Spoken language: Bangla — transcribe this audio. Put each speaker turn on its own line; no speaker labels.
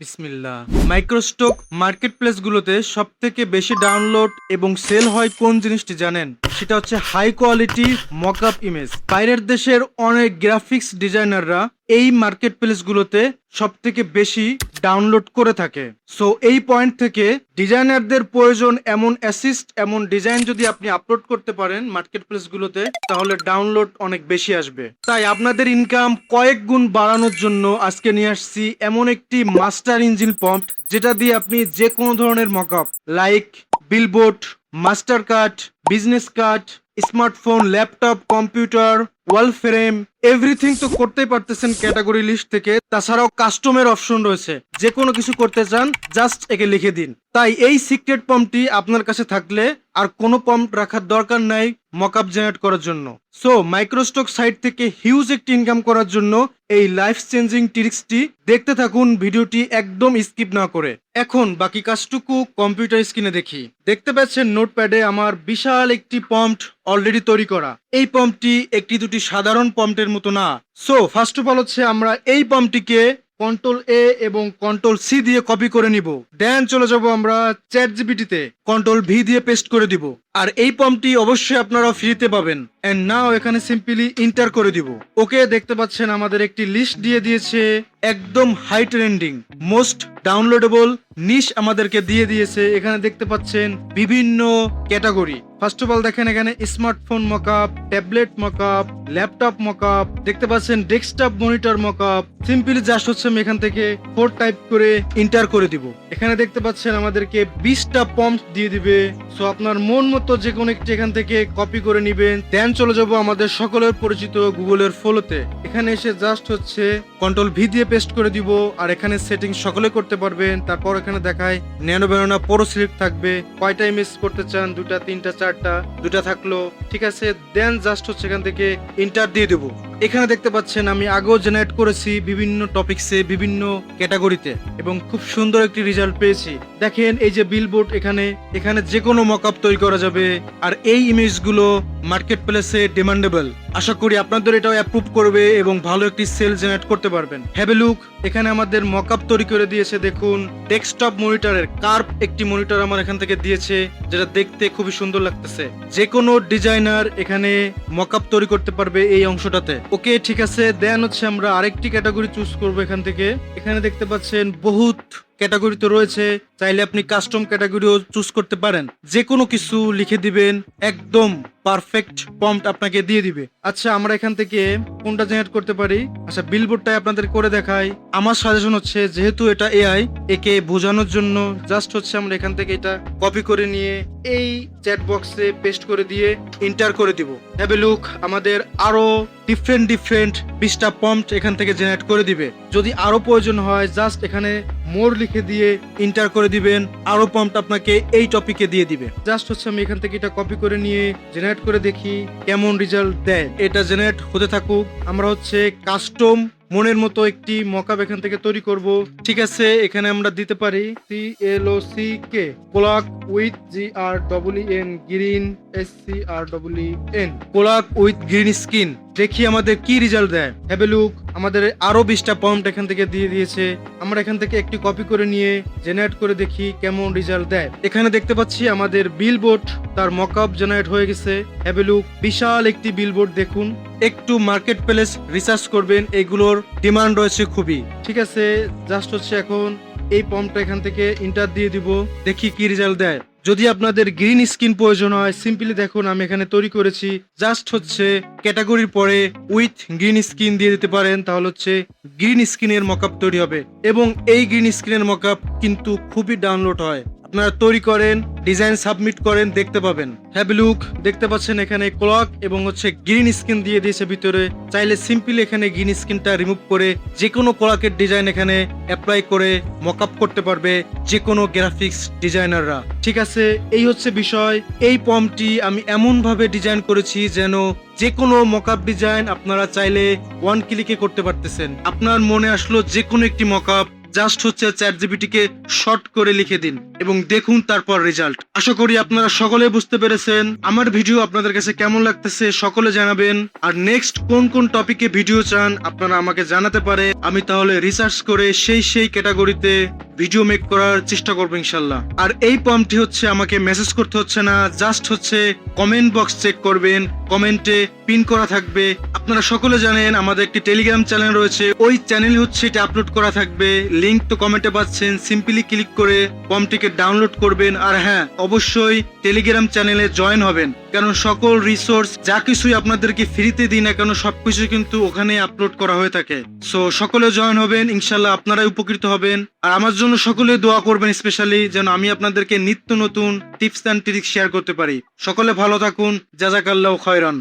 বিসমিল্লাহ। মাইক্রোস্টক মার্কেটপ্লেসগুলোতে সবথেকে বেশি ডাউনলোড এবং সেল হয় কোন জিনিসটি জানেন? সেটা হচ্ছে হাই কোয়ালিটি মকআপ ইমেজ। বাইরের দেশের অনেক গ্রাফিক্স ডিজাইনাররা এই মার্কেটপ্লেসগুলোতে সবথেকে বেশি ডাউনলোড করে থাকে। সো এই পয়েন্ট থেকে ডিজাইনারদের প্রয়োজন এমন অ্যাসিস্ট, এমন ডিজাইন যদি আপনি আপলোড করতে পারেন মার্কেটপ্লেসগুলোতে, তাহলে ডাউনলোড অনেক বেশি আসবে। তাই আপনাদের ইনকাম কয়েক গুণ বাড়ানোর জন্য আজকে নিয়ে আসছি এমন একটি মাস্টার ইঞ্জিন পম্প, যেটা দিয়ে আপনি যে কোনো ধরনের mockup like billboard, Mastercard, business card, smartphone, laptop, computer, wall frame, everything তো করতেই পারতেছেন ক্যাটাগরি লিস্ট থেকে। তাছাড়াও কাস্টমের অপশন রয়েছে, যে কোনো কিছু করতে চান জাস্ট একে লিখে দিন। তাই এই সিক্রেট পম্পটি আপনার কাছে থাকলে আর কোনো পম্প রাখার দরকার নাই মকআপ জেনারেট করার জন্য। সো মাইক্রোস্টক সাইট থেকে হিউজ একটি ইনকাম করার জন্য এই লাইফ চেঞ্জিং ট্রিক্সটি দেখতে থাকুন, ভিডিওটি একদম স্কিপ না করে। এখন বাকি কাজটুকু কম্পিউটার স্ক্রিনে দেখি। দেখতে পাচ্ছেন নোটপ্যাডে আমার বিশাল একটি পম্প অলরেডি তৈরি করা। এই পম্পটি একটি দুটি সাধারণ পম্পের মতো না। সো ফার্স্ট অফ অল হচ্ছে আমরা এই পম্পটিকে কন্ট্রোল এ এবং কন্ট্রোল সি দিয়ে কপি করে নিব। দেন চলে যাব আমরা চ্যাট জিপিটিতে, কন্ট্রোল ভি দিয়ে পেস্ট করে দিব। আর এই পম্পটি অবশ্যই আপনারা ফ্রিতে পাবেন। এন্ড নাও এখানে সিম্পলি ইন্টার করে দিব। ওকে, দেখতে পাচ্ছেন আমাদের একটি লিস্ট দিয়ে দিয়েছে, একদম হাই ট্রেন্ডিং মোস্ট ডাউনলোডেবল নিশ আমাদেরকে দিয়ে দিয়েছে। এখানে দেখতে পাচ্ছেন বিভিন্ন ক্যাটাগরি। ফার্স্ট অফ অল দেখেন এখানে smartphone mockup, tablet mockup, laptop mockup, দেখতে পাচ্ছেন desktop monitor mockup. Simply just হচ্ছে আমি এখান থেকে 4 টাইপ করে ইন্টার করে দিব। এখানে দেখতে পাচ্ছেন আমাদেরকে 20টা পম্প দিয়ে দিবে। সো আপনার মন মতো যে কোনো একটি এখান থেকে কপি করে নিবেন। দেন চলে যাব আমাদের সকলের পরিচিত গুগলের ফলোতে। এখানে এসে জাস্ট হচ্ছে কন্ট্রোল ভি দিয়ে পেস্ট করে দিব। আর এখানে সেটিং সকলে করতে পারবেন। তারপর এখানে দেখায় ন্যানো ব্যানোনা পুরো সিলেক্ট থাকবে। কয়টা ইমেজ করতে চান, 2টা 3টা 4টা, 2টা থাকলো, ঠিক আছে। দেন জাস্ট হচ্ছে এখান থেকে ইন্টার দিয়ে দেবো। এখানে দেখতে পাচ্ছেন আমি আগেও জেনারেট করেছি বিভিন্ন টপিকসে, বিভিন্ন ক্যাটাগরিতে, এবং খুব সুন্দর একটি রেজাল্ট পেয়েছি। দেখেন এই যে বিলবোর্ড, এখানে এখানে যে কোনো মকআপ তৈরি করা যাবে। আর এই ইমেজগুলো মার্কেট প্লেসে ডিমান্ডেবল। আশা করি আপনাদের এটাও অ্যাপ্রুভ করবে এবং ভালো একটি সেল জেনারেট করতে পারবেন। Have a look. এখানে আমাদের মকআপ তৈরি করে দিয়েছে। দেখুন ডেস্কটপ মনিটরের কার্ভ একটি মনিটর আমার এখান থেকে দিয়েছে, যেটা দেখতে খুবই সুন্দর লাগতেছে। যে কোনো ডিজাইনার এখানে মকআপ তৈরি করতে পারবে এই অংশটাতে। ওকে, ঠিক আছে। দেন হচ্ছে আমরা আরেকটি ক্যাটাগরি চুজ করব এখান থেকে। এখানে দেখতে পাচ্ছেন বহুত ক্যাটাগরি তো রয়েছে, চাইলে আপনি কাস্টম ক্যাটাগরিও চুজ করতে পারেন। যে কোনো কিছু লিখে দিবেন, একদম পারফেক্ট পম্পট আপনাকে দিয়ে দিবে। আচ্ছা, আমরা এখান থেকে কোনটা জেনারেট করতে পারি? আচ্ছা, বিলবোর্ডটাই আপনাদের করে দেখাই। আমার সাজেশন হচ্ছে, যেহেতু এটা এআই, একে বোঝানোর জন্য জাস্ট হচ্ছে আমরা এখান থেকে এটা কপি করে নিয়ে এই চ্যাট বক্সে পেস্ট করে দিয়ে ইন্টার করে দিব। Have a look. আমাদের আরো ডিফারেন্ট 20টা পম্পট এখান থেকে জেনারেট করে দিবে। যদি আরো প্রয়োজন হয় জাস্ট এখানে মোর লিখে দিয়ে ইন্টার করে দিবেন, আরো পম্পট আপনাকে এই টপিকে দিয়ে দিবে। জাস্ট হচ্ছে আমি এখান থেকে এটা কপি করে নিয়ে জেনারেট করে দেখি কেমন রেজাল্ট দেয়। এটা জেনারেট হতে থাকুক। আমরা হচ্ছে কাস্টম মনের মতো একটি মকআপ এখান থেকে তৈরি করব। ঠিক আছে, এখানে আমরা দিতে পারি CLOCK clock with GREEN green SCREEN clock with green screen. দেখি আমাদের কি রেজাল্ট দেয়। Have a look. আমাদের আরো 20টা পম্পট এখান থেকে দিয়ে দিয়েছে। আমরা এখান থেকে একটি কপি করে নিয়ে জেনারেট করে দেখি কেমন রেজাল্ট দেয়। এখানে দেখতে পাচ্ছি আমাদের বিলবোর্ড তার মকআপ জেনারেট হয়ে গেছে। Have a look. বিশাল একটি বিলবোর্ড দেখুন। একটু মার্কেট প্লেস রিসার্চ করবেন, এগুলোর ডিমান্ড রয়েছে খুবই। ঠিক আছে, জাস্ট হচ্ছে এখন এই পম্পটা এখান থেকে ইন্টার দিয়ে দিব, দেখি কি রেজাল্ট দেয়। যদি আপনাদের গ্রিন স্কিন প্রয়োজন হয়, সিম্পলি দেখুন আমি এখানে তৈরি করেছি। জাস্ট হচ্ছে ক্যাটাগরির পরে উইথ গ্রিন স্কিন দিয়ে দিতে পারেন, তাহলে হচ্ছে গ্রিন স্কিনের মকআপ তৈরি হবে। এবং এই গ্রিন স্কিনের মকআপ কিন্তু খুবই ডাউনলোড হয়। আপনারা তৈরি করেন, ডিজাইন সাবমিট করেন, দেখতে পাবেন। Have a look. দেখতে পাচ্ছেন এখানে ক্লক এবং হচ্ছে গ্রিন স্কিন দিয়ে দিয়েছে ভিতরে। চাইলে সিম্পলি এখানে গ্রিন স্কিনটা রিমুভ করে যে কোনো ক্লকের ডিজাইন এখানে অ্যাপ্লাই করে মকআপ করতে পারবে যে কোনো গ্রাফিক্স ডিজাইনাররা। ঠিক আছে, এই হচ্ছে বিষয়। এই পম্পটি আমি এমন ভাবে ডিজাইন করেছি যেন যে কোনো মকআপ ডিজাইন আপনারা চাইলে 1 ক্লিকে করতে পারতেছেন। আপনার মনে আসলো যে কোনো একটি মকআপ, জাস্ট হচ্ছে চ্যাট জিপিটিকে শর্ট করে লিখে দিন এবং দেখুন তারপর রেজাল্ট। আশা করি আপনারা সকলে বুঝতে পেরেছেন। আমার ভিডিও আপনাদের কাছে কেমন লাগতেছে সকলে জানাবেন। আর নেক্সট কোন কোন টপিকে ভিডিও চান আপনারা আমাকে জানাতে পারে, আমি তাহলে রিসার্চ করে সেই ক্যাটাগরিতে ভিডিও মেক করার চেষ্টা করবো ইনশাল্লাহ। আর এই প্রম্পটটি হচ্ছে আমাকে মেসেজ করতে হচ্ছে না, জাস্ট হচ্ছে কমেন্ট বক্স চেক করবেন, কমেন্টে পিন করা থাকবে। আপনারা সকলে জানেন আমাদের একটি টেলিগ্রাম চ্যানেল রয়েছে, ওই চ্যানেল হচ্ছে এটা আপলোড করা থাকবে, লিংক তো কমেন্টে পাচ্ছেন, সিম্পলি ক্লিক করে প্রম্পটটিকে ডাউনলোড করবেন। আর হ্যাঁ, অবশ্যই টেলিগ্রাম চ্যানেলে জয়েন হবেন, কারণ সকল রিসোর্স যা কিছুই আপনাদেরকে ফ্রিতে দিই না কেন সবকিছু কিন্তু ওখানে আপলোড করা হয়ে থাকে। সো সকলে জয়েন হবেন, ইনশাল্লাহ আপনারাই উপকৃত হবেন। আর আমার জন্য সকলে দোয়া করবেন, স্পেশালি যেন আমি আপনাদেরকে নিত্য নতুন টিপস অ্যান্ড ট্রিক্স শেয়ার করতে পারি। সকলে ভালো থাকুন, জাযাকাল্লাহু খায়রান।